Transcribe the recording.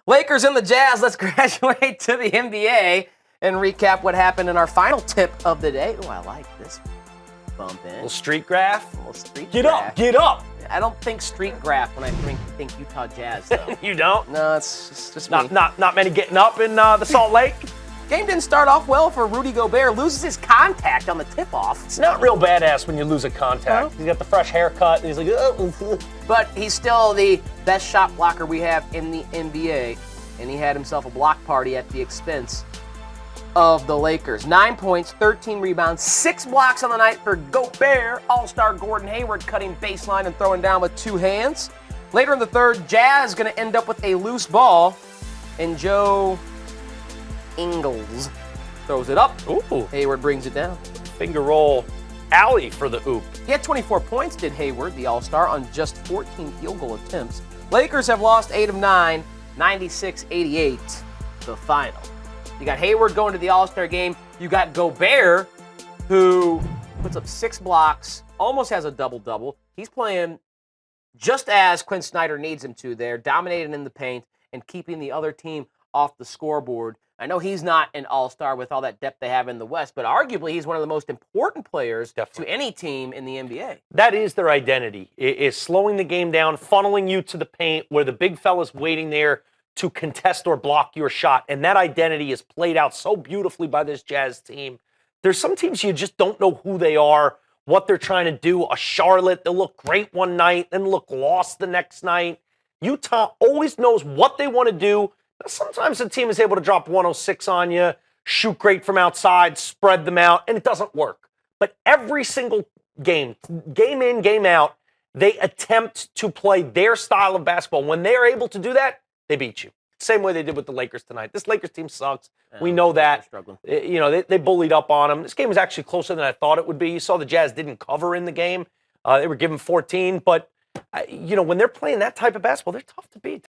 Lakers and the Jazz, let's graduate to the NBA and recap what happened in our final tip of the day. Oh, I like this bump in. Little street graph. Little street Get graph. up, get up. I don't think street graph when I think Utah Jazz, though. You don't? No, it's just me. Not many getting up in the Salt Lake. Game didn't start off well for Rudy Gobert. Loses his contact on the tip-off. It's not real badass when you lose a contact. He's got the fresh haircut, and he's like, oh. But he's still the best shot blocker we have in the NBA, and he had himself a block party at the expense of the Lakers. 9 points, 13 rebounds, 6 blocks on the night for Gobert. All-star Gordon Hayward cutting baseline and throwing down with 2 hands. Later in the third, Jazz going to end up with a loose ball, and Joe Ingles throws it up. Ooh. Hayward brings it down. Finger roll alley for the oop. He had 24 points, did Hayward, the All-Star, on just 14 field goal attempts. Lakers have lost 8 of 9, 96-88, the final. You got Hayward going to the All-Star game. You got Gobert, who puts up 6 blocks, almost has a double-double. He's playing just as Quinn Snyder needs him to there, dominating in the paint and keeping the other team off the scoreboard. I know he's not an all-star with all that depth they have in the West, but arguably he's one of the most important players to any team in the NBA. That is their identity, is slowing the game down, funneling you to the paint where the big fella's waiting there to contest or block your shot. And that identity is played out so beautifully by this Jazz team. There's some teams you just don't know who they are, what they're trying to do. A Charlotte, they'll look great one night, then look lost the next night. Utah always knows what they want to do. Sometimes the team is able to drop 106 on you, shoot great from outside, spread them out, and it doesn't work. But every single game in, game out, they attempt to play their style of basketball. When they're able to do that, they beat you. Same way they did with the Lakers tonight. This Lakers team sucks. We know that. Struggling. You know, they bullied up on them. This game was actually closer than I thought it would be. You saw the Jazz didn't cover in the game. They were given 14, but, you know, when they're playing that type of basketball, they're tough to beat.